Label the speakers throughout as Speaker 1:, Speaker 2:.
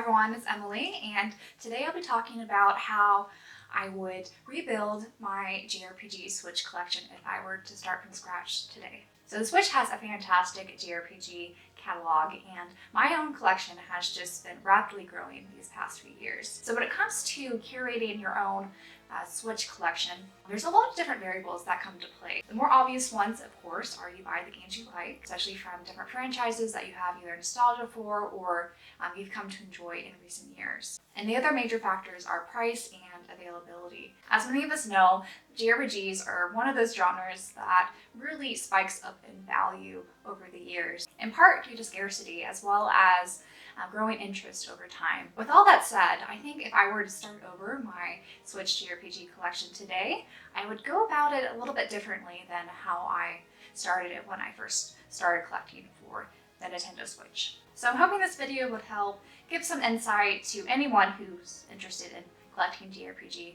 Speaker 1: everyone, it's Emily, and today I'll be talking about how I would rebuild my JRPG Switch collection if I were to start from scratch today. So the Switch has a fantastic JRPG catalog, and my own collection has just been rapidly growing these past few years. So when it comes to curating your own Switch collection, there's a lot of different variables that come into play. The more obvious ones, of course, are you buy the games you like, especially from different franchises that you have either nostalgia for or you've come to enjoy in recent years. And the other major factors are price and availability. As many of us know, JRPGs are one of those genres that really spikes up in value over the years, in part due to scarcity as well as growing interest over time. With all that said, I think if I were to start over my Switch JRPG collection today, I would go about it a little bit differently than how I started it when I first started collecting for the Nintendo Switch. So I'm hoping this video would help give some insight to anyone who's interested in collecting JRPG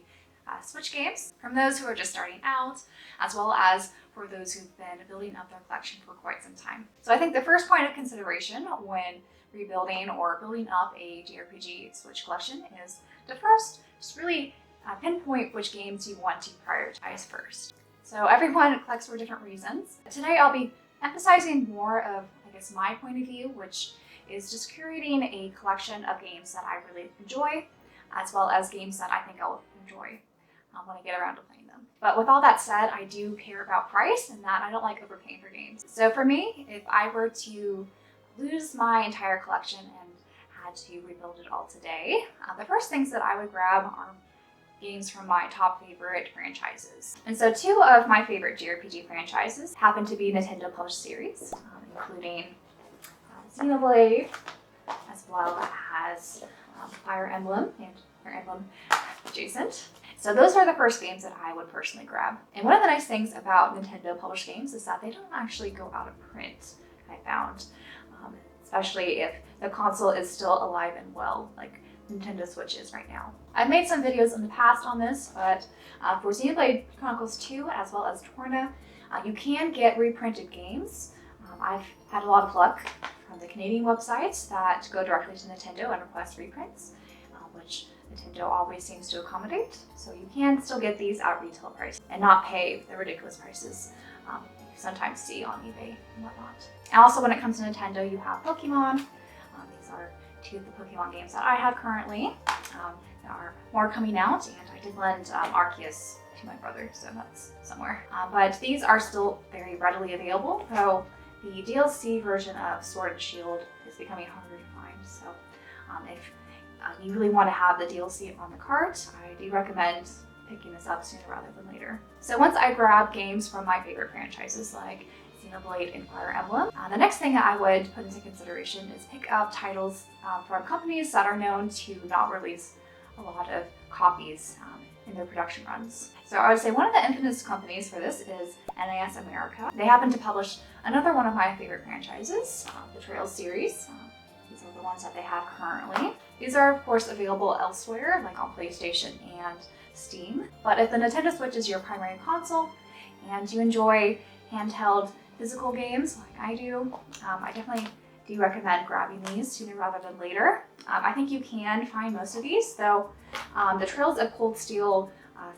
Speaker 1: Switch games, from those who are just starting out, as well as for those who've been building up their collection for quite some time. So I think the first point of consideration when rebuilding or building up a JRPG Switch collection is to first just really pinpoint which games you want to prioritize first. So everyone collects for different reasons. Today I'll be emphasizing more of, my point of view, which is just curating a collection of games that I really enjoy, as well as games that I think I'll enjoy when I get around to playing them. But with all that said, I do care about price and that I don't like overpaying for games. So for me, if I were to lose my entire collection and had to rebuild it all today, the first things that I would grab are games from my top favorite franchises. And so two of my favorite JRPG franchises happen to be Nintendo published series, including Xenoblade, as well as Fire Emblem and Fire Emblem adjacent. So those are the first games that I would personally grab. And one of the nice things about Nintendo published games is that they don't actually go out of print, I found. Especially if the console is still alive and well, like Nintendo Switch is right now. I've made some videos in the past on this, but for Xenoblade Chronicles 2 as well as Torna, you can get reprinted games. I've had a lot of luck from the Canadian websites that go directly to Nintendo and request reprints, which Nintendo always seems to accommodate. So you can still get these at retail price and not pay the ridiculous prices you sometimes see on eBay and whatnot. And also when it comes to Nintendo, you have Pokemon. These are two of the Pokemon games that I have currently. There are more coming out, and I did lend Arceus to my brother, so that's somewhere. But these are still very readily available, though the DLC version of Sword and Shield is becoming harder to find. So if you really want to have the DLC on the cart, I do recommend picking this up sooner rather than later. So once I grab games from my favorite franchises like Xenoblade and Fire Emblem, the next thing I would put into consideration is pick up titles from companies that are known to not release a lot of copies in their production runs. So I would say one of the infamous companies for this is NIS America. They happen to publish another one of my favorite franchises, the Trails series. These are the ones that they have currently. These are of course available elsewhere, like on PlayStation and Steam. But if the Nintendo Switch is your primary console and you enjoy handheld physical games like I do, I definitely do recommend grabbing these sooner rather than later. I think you can find most of these, though the Trails of Cold Steel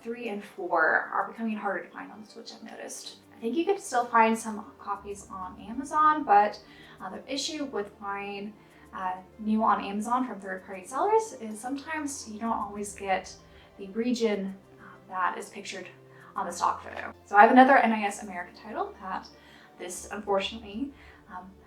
Speaker 1: 3 and 4 are becoming harder to find on the Switch, I've noticed. I think you can still find some copies on Amazon, but the issue with buying new on Amazon from third-party sellers is sometimes you don't always get the region that is pictured on the stock photo. So I have another NIS America title that this unfortunately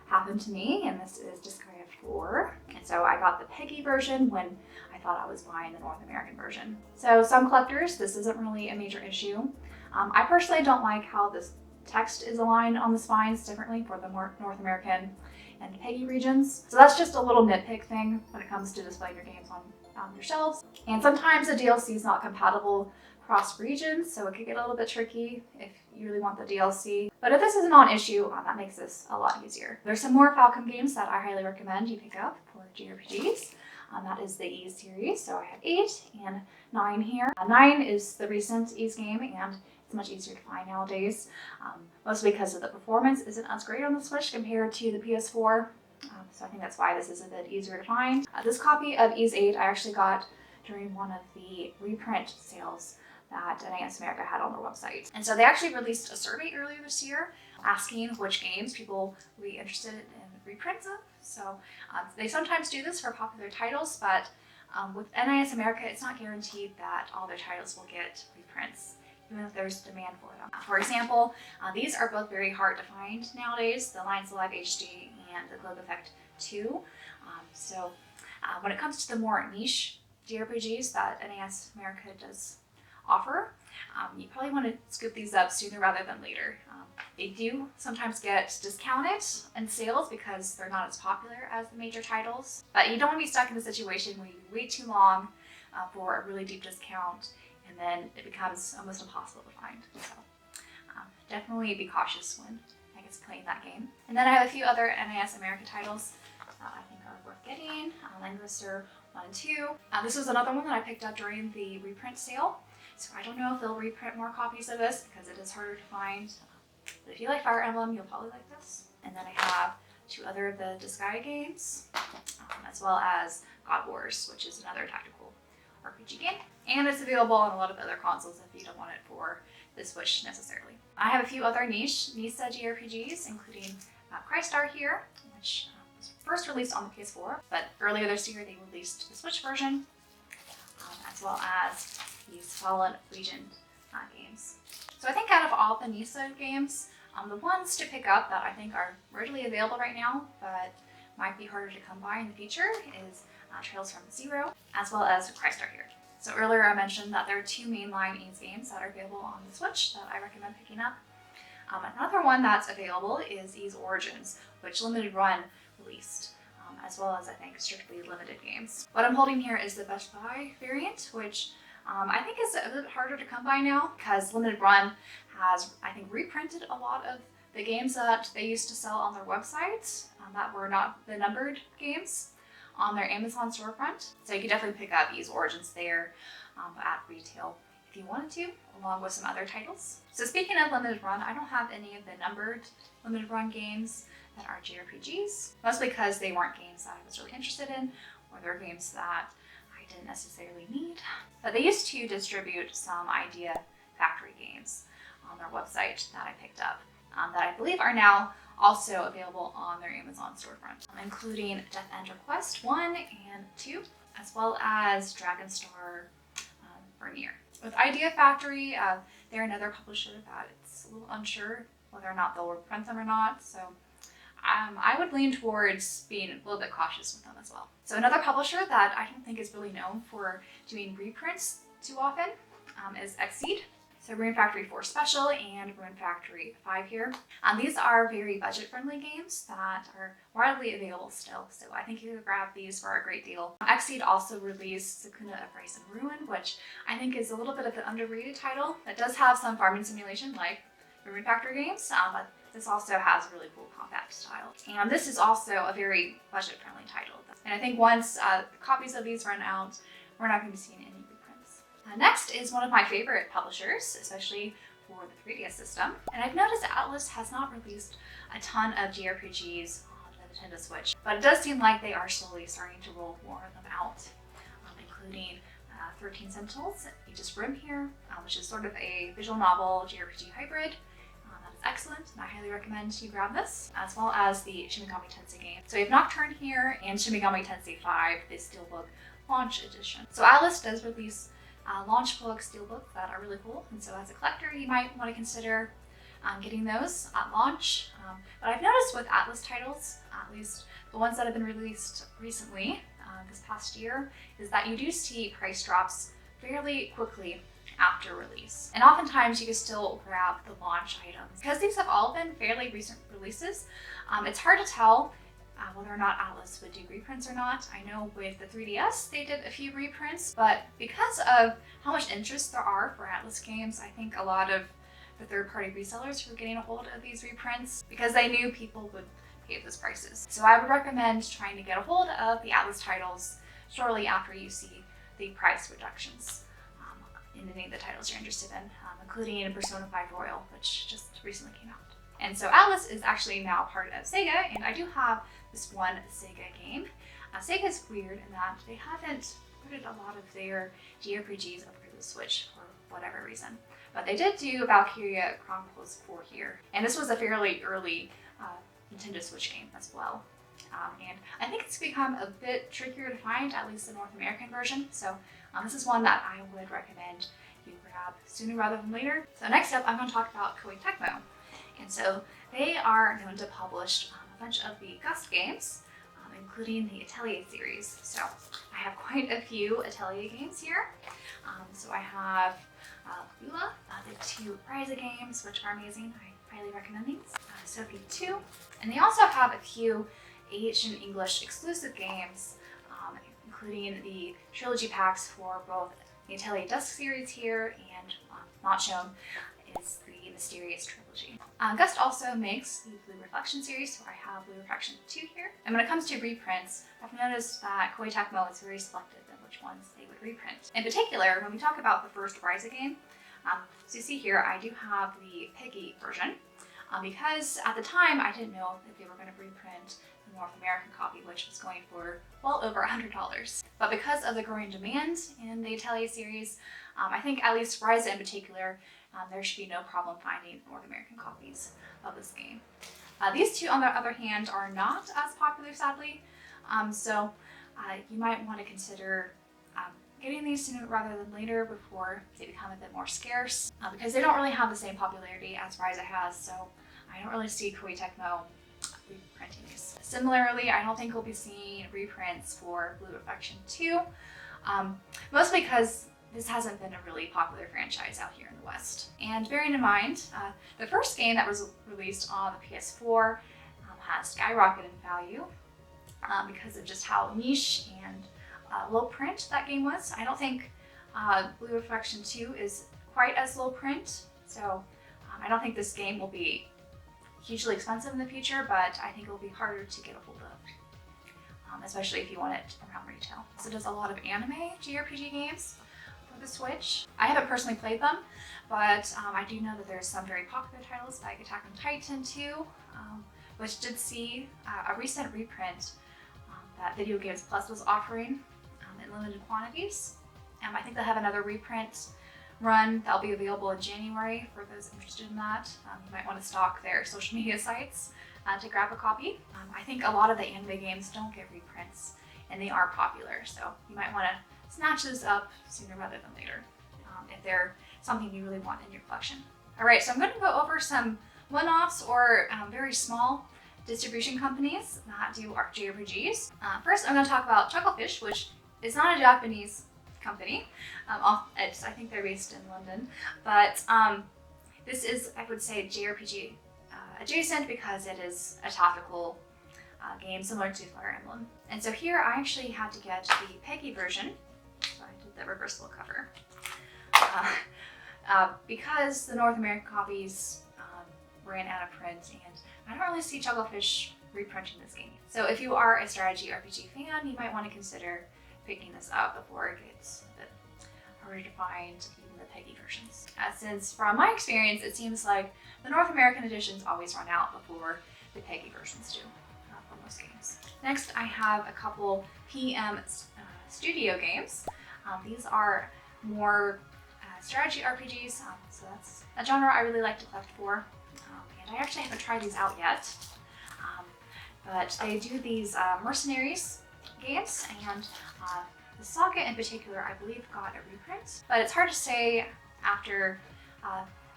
Speaker 1: happened to me, and this is Disgaea 4. And so I got the PEGI version when I thought I was buying the North American version. So some collectors, this isn't really a major issue. I personally don't like how this text is aligned on the spines differently for the North American and PEGI regions. So that's just a little nitpick thing when it comes to displaying your games on your shelves. And sometimes the DLC is not compatible across regions, so it could get a little bit tricky if you really want the DLC. But if this is a non-issue, that makes this a lot easier. There's some more Falcom games that I highly recommend you pick up for JRPGs. That is the Ys series, so I have 8 and 9 here. 9 is the recent Ys game, and it's much easier to find nowadays, mostly because of the performance isn't as great on the Switch compared to the PS4. So I think that's why this is a bit easier to find. This copy of Xseed I actually got during one of the reprint sales that NIS America had on their website. And so they actually released a survey earlier this year asking which games people would be interested in reprints of. So they sometimes do this for popular titles, but with NIS America, it's not guaranteed that all their titles will get reprints, even if there's demand for them. For example, these are both very hard to find nowadays, the Lines Alive HD and the Globe Effect 2. When it comes to the more niche JRPGs that NIS America does offer, you probably want to scoop these up sooner rather than later. They do sometimes get discounted in sales because they're not as popular as the major titles, but you don't want to be stuck in a situation where you wait too long for a really deep discount and then it becomes almost impossible to find. So definitely be cautious when playing that game. And then I have a few other NIS America titles that I think are worth getting. Langrisser 1 and 2. This was another one that I picked up during the reprint sale. So I don't know if they'll reprint more copies of this because it is harder to find. But if you like Fire Emblem, you'll probably like this. And then I have 2 other of the Disgaea games, as well as God Wars, which is another tactical RPG game. And it's available on a lot of other consoles if you don't want it for the Switch necessarily. I have a few other niche NISA JRPGs, including Crystar here, which was first released on the PS4, but earlier this year they released the Switch version, as well as these Fallen Legion games. So I think out of all the NISA games, the ones to pick up that I think are readily available right now, but might be harder to come by in the future, is Trails from Zero, as well as Crystar here. So earlier I mentioned that there are 2 mainline Enix games that are available on the Switch that I recommend picking up. Another one that's available is Ys Origins, which Limited Run released, as well as I think strictly limited games. What I'm holding here is the Best Buy variant, which I think is a bit harder to come by now because Limited Run has, I think, reprinted a lot of the games that they used to sell on their website that were not the numbered games on their Amazon storefront. So you can definitely pick up Ys Origins there at retail if you wanted to, along with some other titles. So speaking of Limited Run, I don't have any of the numbered Limited Run games that are JRPGs, mostly because they weren't games that I was really interested in, or they're games that I didn't necessarily need. But they used to distribute some Idea Factory games on their website that I picked up that I believe are now also available on their Amazon storefront, including Death End Request 1 and 2, as well as Dragon Star Vernier. With Idea Factory, they're another publisher that it's a little unsure whether or not they'll reprint them or not, so I would lean towards being a little bit cautious with them as well. So another publisher that I don't think is really known for doing reprints too often is Xseed. So Rune Factory 4 Special and Rune Factory 5 here. These are very budget-friendly games that are widely available still, so I think you could grab these for a great deal. Xseed also released Sakuna of Rice and Ruin, which I think is a little bit of an underrated title. It does have some farming simulation like Rune Factory games, but this also has a really cool combat style. And this is also a very budget-friendly title. And I think once copies of these run out, we're not going to be seeing any reprints. Next is one of my favorite publishers, especially for the 3DS system. And I've noticed ATLUS has not released a ton of JRPGs on the Nintendo Switch, but it does seem like they are slowly starting to roll more of them out, including 13 Sentinels, Aegis Rim here, which is sort of a visual novel JRPG hybrid. Excellent, and I highly recommend you grab this, as well as the Shin Megami Tensei game. So we have Nocturne here and Shin Megami Tensei 5, the Steelbook Launch Edition. So ATLUS does release launch book steelbooks that are really cool, and so as a collector you might want to consider getting those at launch. But I've noticed with ATLUS titles, at least the ones that have been released recently, this past year, is that you do see price drops fairly quickly after release. And oftentimes you can still grab the launch items. Because these have all been fairly recent releases, it's hard to tell whether or not ATLUS would do reprints or not. I know with the 3DS they did a few reprints, but because of how much interest there are for ATLUS games, I think a lot of the third-party resellers were getting a hold of these reprints because they knew people would pay those prices. So I would recommend trying to get a hold of the ATLUS titles shortly after you see the price reductions in any of the titles you're interested in, including Persona 5 Royal, which just recently came out. And so ATLUS is actually now part of SEGA, and I do have this one SEGA game. SEGA's weird in that they haven't ported a lot of their JRPGs over to the Switch for whatever reason. But they did do Valkyria Chronicles 4 here. And this was a fairly early Nintendo Switch game as well. And I think it's become a bit trickier to find, at least the North American version. So this is one that I would recommend you grab sooner rather than later. So next up, I'm going to talk about Koei Tecmo. And so they are known to publish a bunch of the Gust games, including the Atelier series. So I have quite a few Atelier games here. So I have Lula, the 2 Ryza games, which are amazing. I highly recommend these. Sophie 2. And they also have a few Asian English exclusive games, including the trilogy packs for both the Atelier Dusk series here and not shown is the Mysterious trilogy. Gust also makes the Blue Reflection series, so I have Blue Reflection 2 here. And when it comes to reprints, I've noticed that Koei Tecmo is very selective in which ones they would reprint. In particular, when we talk about the first Ryza game, so you see here I do have the Peggy version, because at the time I didn't know if they were going to reprint the North American copy, which was going for well over $100. But because of the growing demand in the Atelier series, I think at least Ryza in particular, there should be no problem finding North American copies of this game. These two, on the other hand, are not as popular, sadly. So you might want to consider getting these sooner rather than later before they become a bit more scarce, because they don't really have the same popularity as Ryza has. So I don't really see Koei Tecmo reprinting these. Similarly, I don't think we'll be seeing reprints for Blue Reflection 2, mostly because this hasn't been a really popular franchise out here in the West. And bearing in mind, the first game that was released on the PS4 has skyrocketed in value because of just how niche and low print that game was. I don't think Blue Reflection 2 is quite as low print, so I don't think this game will be hugely expensive in the future, but I think it will be harder to get a hold of, especially if you want it around retail. So it does a lot of anime JRPG games for the Switch. I haven't personally played them, but I do know that there's some very popular titles like Attack on Titan 2, which did see a recent reprint that Video Games Plus was offering in limited quantities. I think they'll have another reprint run that'll be available in January for those interested in that. You might want to stalk their social media sites to grab a copy. I think a lot of the anime games don't get reprints and they are popular, so you might want to snatch those up sooner rather than later if they're something you really want in your collection. Alright, so I'm going to go over some one-offs or very small distribution companies that do JRPGs. First, I'm going to talk about Chucklefish, which is not a Japanese company. I think they're based in London, but this is, I would say, JRPG adjacent because it is a tactical game similar to Fire Emblem. And so here I actually had to get the Peggy version, so I did the reversible cover, because the North American copies ran out of print, and I don't really see Chucklefish reprinting this game. So if you are a strategy RPG fan, you might want to consider picking this up before it gets a bit harder to find even the Peggy versions. Since from my experience, it seems like the North American editions always run out before the Peggy versions do for most games. Next, I have a couple PM Studio games. These are more strategy RPGs, so that's a genre I really like to collect for. And I actually haven't tried these out yet, but they do these Mercenaries games, and the Saga in particular, I believe, got a reprint. But it's hard to say after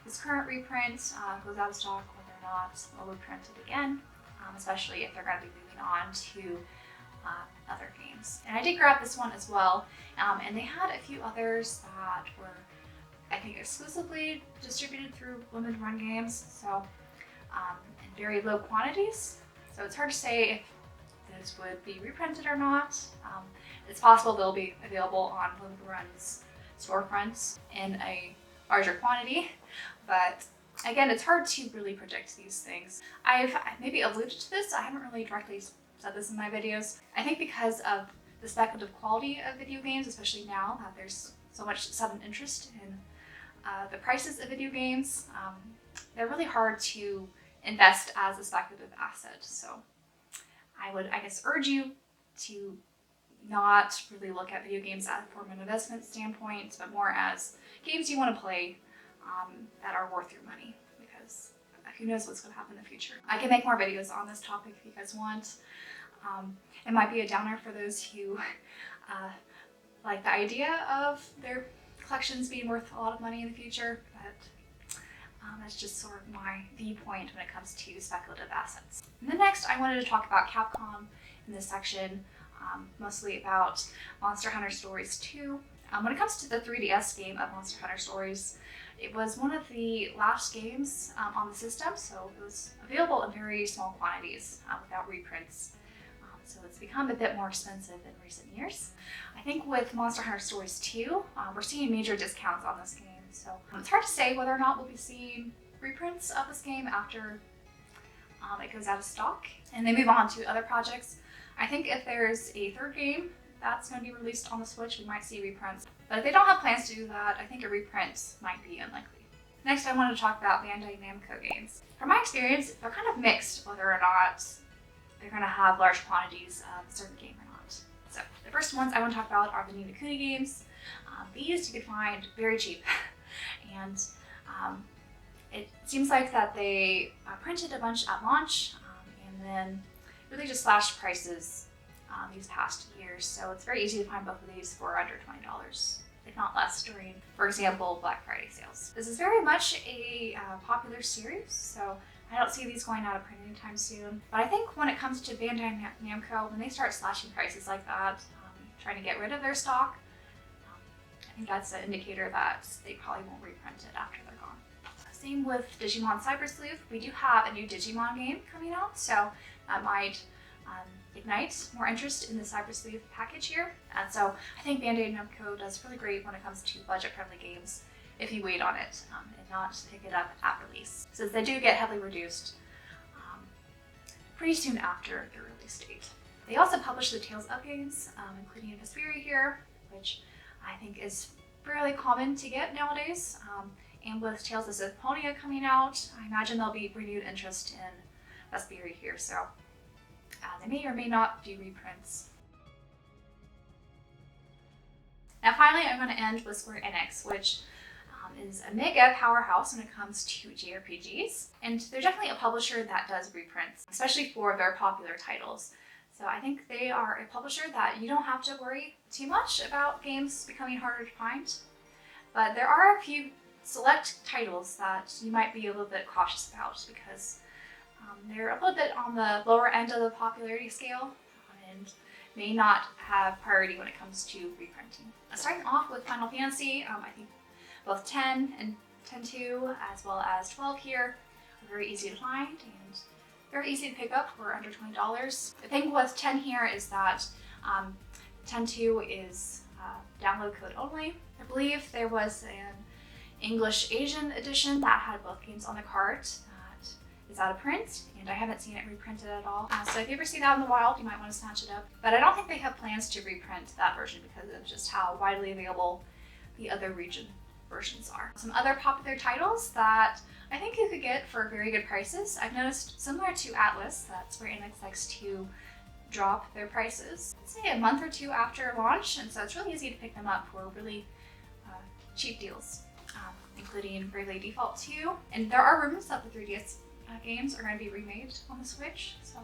Speaker 1: this current reprint goes out of stock whether or not they'll reprint it again, especially if they're going to be moving on to other games. And I did grab this one as well, and they had a few others that were, I think, exclusively distributed through limited run games, so in very low quantities. So it's hard to say if those would be reprinted or not. It's possible they'll be available on limited runs storefronts in a larger quantity, but again, it's hard to really predict these things. I've maybe alluded to this, I haven't really directly said this in my videos. I think because of the speculative quality of video games, especially now that there's so much sudden interest in the prices of video games, they're really hard to invest as a speculative asset. So I would, I guess, urge you to not really look at video games from an investment standpoint, but more as games you want to play that are worth your money, because who knows what's going to happen in the future. I can make more videos on this topic if you guys want. It might be a downer for those who like the idea of their collections being worth a lot of money in the future, but that's just sort of my viewpoint when it comes to speculative assets. And then next, I wanted to talk about Capcom in this section, mostly about Monster Hunter Stories 2. When it comes to the 3DS game of Monster Hunter Stories, it was one of the last games on the system, so it was available in very small quantities without reprints. So it's become a bit more expensive in recent years. I think with Monster Hunter Stories 2, we're seeing major discounts on this game, so it's hard to say whether or not we'll be seeing reprints of this game after it goes out of stock and they move on to other projects. I think if there's a third game that's going to be released on the Switch, we might see reprints. But if they don't have plans to do that, I think a reprint might be unlikely. Next, I wanted to talk about Bandai Namco games. From my experience, they're kind of mixed whether or not they're going to have large quantities of a certain game or not. So the first ones I want to talk about are the Ni no Kuni games. These you could find very cheap. And it seems like that they printed a bunch at launch and then really just slashed prices these past years. So it's very easy to find both of these for under $20, if not less, during, for example, Black Friday sales. This is very much a popular series, so I don't see these going out of print anytime soon. But I think when it comes to Bandai Namco, when they start slashing prices like that, trying to get rid of their stock, I think that's an indicator that they probably won't reprint it after they're gone. Same with Digimon Cyber Sleuth. We do have a new Digimon game coming out, so that might ignite more interest in the Cyber Sleuth package here. And so I think Bandai Namco does really great when it comes to budget-friendly games if you wait on it and not pick it up at release, since they do get heavily reduced pretty soon after the release date. They also publish the Tales of games, including Vesperi here, which I think is fairly common to get nowadays. And with Tales of Symphonia coming out, I imagine there'll be renewed interest in Vesperi here, so they may or may not do reprints. Now finally, I'm going to end with Square Enix, which is a mega powerhouse when it comes to JRPGs. And they're definitely a publisher that does reprints, especially for their popular titles. So I think they are a publisher that you don't have to worry too much about games becoming harder to find. But there are a few select titles that you might be a little bit cautious about because they're a little bit on the lower end of the popularity scale and may not have priority when it comes to reprinting. Starting off with Final Fantasy, I think both 10 and 10.2 as well as 12 here are very easy to find and very easy to pick up for under $20. The thing with 10 here is that 10.2 is download code only. I believe there was an English Asian edition that had both games on the cart that is out of print, and I haven't seen it reprinted at all. So if you ever see that in the wild, you might want to snatch it up. But I don't think they have plans to reprint that version because of just how widely available the other region versions are. Some other popular titles that I think you could get for very good prices. I've noticed similar to ATLUS, that's where Enix likes to drop their prices, say a month or two after launch, and so it's really easy to pick them up for really cheap deals, including Bravely Default 2. And there are rumors that the 3DS games are going to be remade on the Switch, so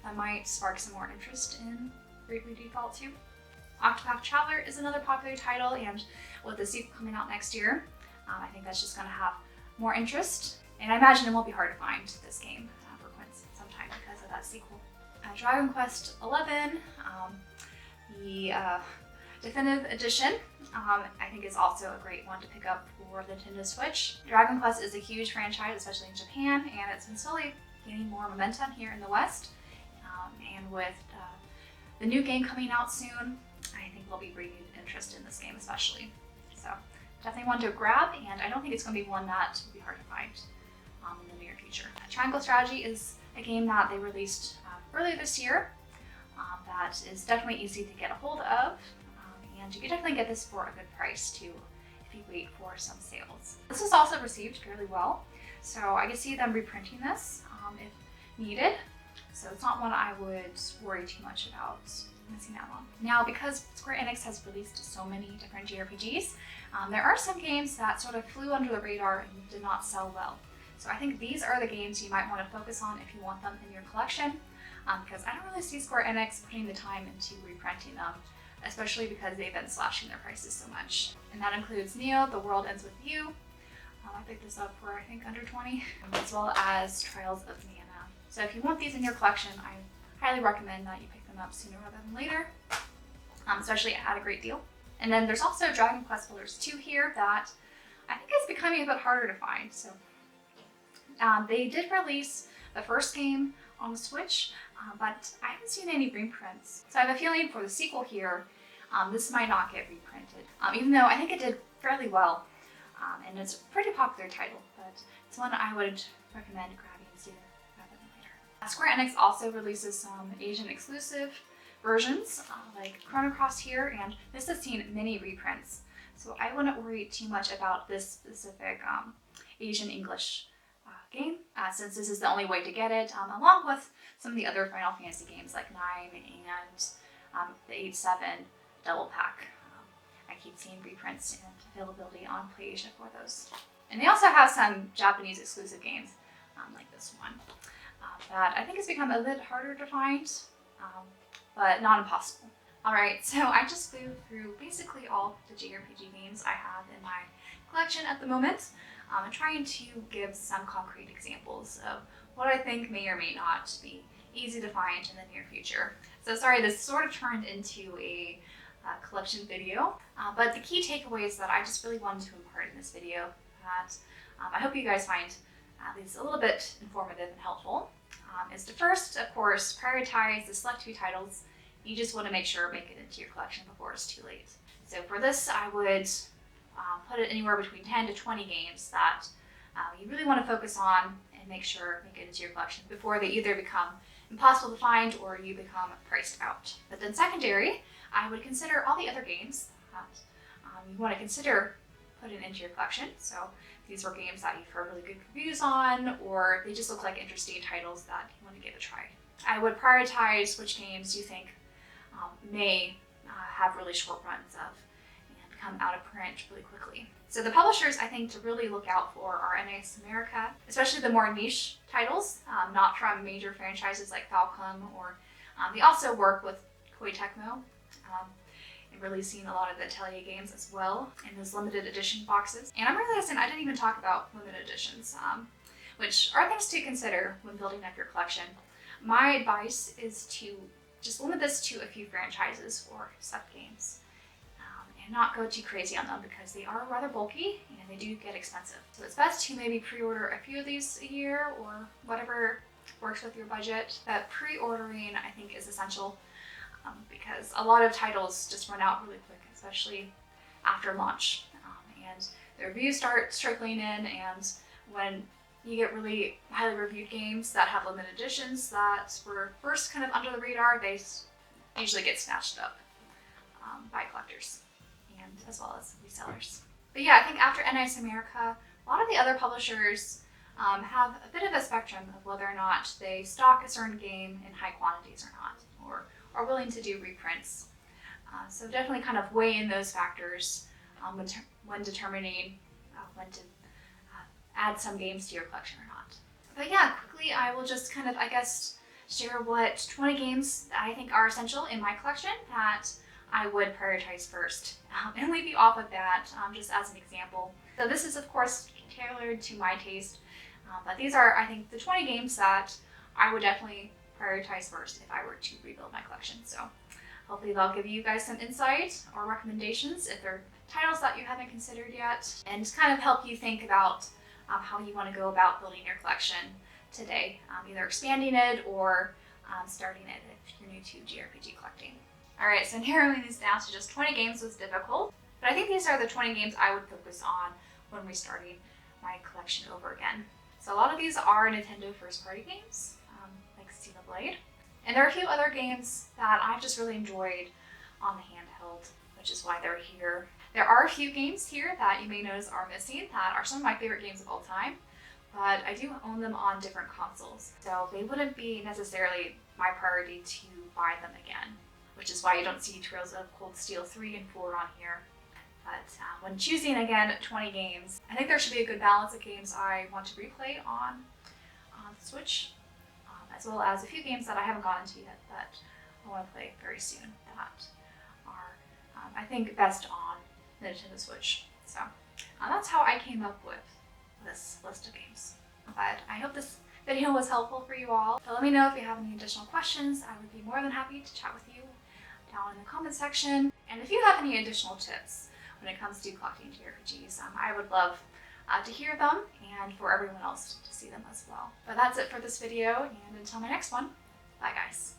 Speaker 1: that might spark some more interest in Bravely Default 2. Octopath Traveler is another popular title, and with the sequel coming out next year, I think that's just going to have more interest. And I imagine it won't be hard to find this game for sometime because of that sequel. Dragon Quest XI, the Definitive Edition, I think is also a great one to pick up for the Nintendo Switch. Dragon Quest is a huge franchise, especially in Japan, and it's been slowly gaining more momentum here in the West. And with the new game coming out soon, I think there'll be renewed interest in this game especially. So definitely one to grab, and I don't think it's going to be one that will be hard to find in the near future. Triangle Strategy is a game that they released earlier this year that is definitely easy to get a hold of, and you can definitely get this for a good price too if you wait for some sales. This was also received fairly well, so I can see them reprinting this if needed. So it's not one I would worry too much about missing out on. Now, because Square Enix has released so many different JRPGs, there are some games that sort of flew under the radar and did not sell well. So I think these are the games you might want to focus on if you want them in your collection, because I don't really see Square Enix putting the time into reprinting them, especially because they've been slashing their prices so much. And that includes Neo, The World Ends With You. I picked this up for I think under 20, as well as Trials of Mana. So if you want these in your collection, I highly recommend that you pick them up sooner rather than later, especially at a great deal. And then there's also Dragon Quest Builders 2 here that I think is becoming a bit harder to find. So they did release the first game on the Switch, but I haven't seen any reprints. So I have a feeling for the sequel here, this might not get reprinted, even though I think it did fairly well, and it's a pretty popular title, but it's one I would recommend grabbing sooner rather than later. Square Enix also releases some Asian exclusive versions, like Chrono Cross here, and this has seen many reprints. So I wouldn't worry too much about this specific Asian English game, since this is the only way to get it, along with some of the other Final Fantasy games like 9 and the 8-7 double pack. I keep seeing reprints and availability on PlayAsia for those. And they also have some Japanese exclusive games, like this one, that I think has become a bit harder to find, but not impossible. Alright, so I just flew through basically all the JRPG games I have in my collection at the moment, and trying to give some concrete examples of what I think may or may not be easy to find in the near future. So sorry, this sort of turned into a collection video, but the key takeaways that I just really wanted to impart in this video that I hope you guys find at least a little bit informative and helpful is to first, of course, prioritize the select few titles you just want to make sure make it into your collection before it's too late. So for this, I would put it anywhere between 10 to 20 games that you really want to focus on and make sure make it into your collection before they either become impossible to find or you become priced out. But then secondary, I would consider all the other games that you want to consider putting into your collection. So these were games that you've heard really good reviews on, or they just look like interesting titles that you want to give a try. I would prioritize which games you think may have really short runs of and come out of print really quickly. So the publishers I think to really look out for are NISA America, especially the more niche titles, not from major franchises like Falcom, or they also work with Koei Tecmo in releasing a lot of the Atelier games as well in those limited edition boxes. And I'm realizing I didn't even talk about limited editions, which are things to consider when building up your collection. My advice is to just limit this to a few franchises or sub-games, and not go too crazy on them because they are rather bulky and they do get expensive. So it's best to maybe pre-order a few of these a year or whatever works with your budget. But pre-ordering I think is essential because a lot of titles just run out really quick, especially after launch, and the reviews start trickling in, and when you get really highly reviewed games that have limited editions that were first kind of under the radar, they usually get snatched up by collectors and as well as resellers. But yeah, I think after NISA America, a lot of the other publishers have a bit of a spectrum of whether or not they stock a certain game in high quantities or not, or are willing to do reprints. So definitely kind of weigh in those factors when determining when to add some games to your collection or not. But yeah, quickly I will just kind of, I guess, share what 20 games that I think are essential in my collection that I would prioritize first, and leave you off of that just as an example. So this is of course tailored to my taste, but these are, I think, the 20 games that I would definitely prioritize first if I were to rebuild my collection. So hopefully they'll give you guys some insight or recommendations if they're titles that you haven't considered yet, and just kind of help you think about how you want to go about building your collection today, either expanding it or starting it if you're new to JRPG collecting. Alright, so narrowing these down to just 20 games was difficult, but I think these are the 20 games I would focus on when restarting my collection over again. So a lot of these are Nintendo first-party games, like Xenoblade, and there are a few other games that I've just really enjoyed on the handheld, which is why they're here. There are a few games here that you may notice are missing that are some of my favorite games of all time, but I do own them on different consoles, so they wouldn't be necessarily my priority to buy them again, which is why you don't see Trails of Cold Steel 3 and 4 on here. But when choosing, again, 20 games, I think there should be a good balance of games I want to replay on the Switch, as well as a few games that I haven't gotten to yet that I want to play very soon that are, I think, best on the Nintendo Switch. So that's how I came up with this list of games. But I hope this video was helpful for you all. So let me know if you have any additional questions. I would be more than happy to chat with you down in the comment section. And if you have any additional tips when it comes to collecting JRPGs, I would love to hear them and for everyone else to see them as well. But that's it for this video, and until my next one, bye guys.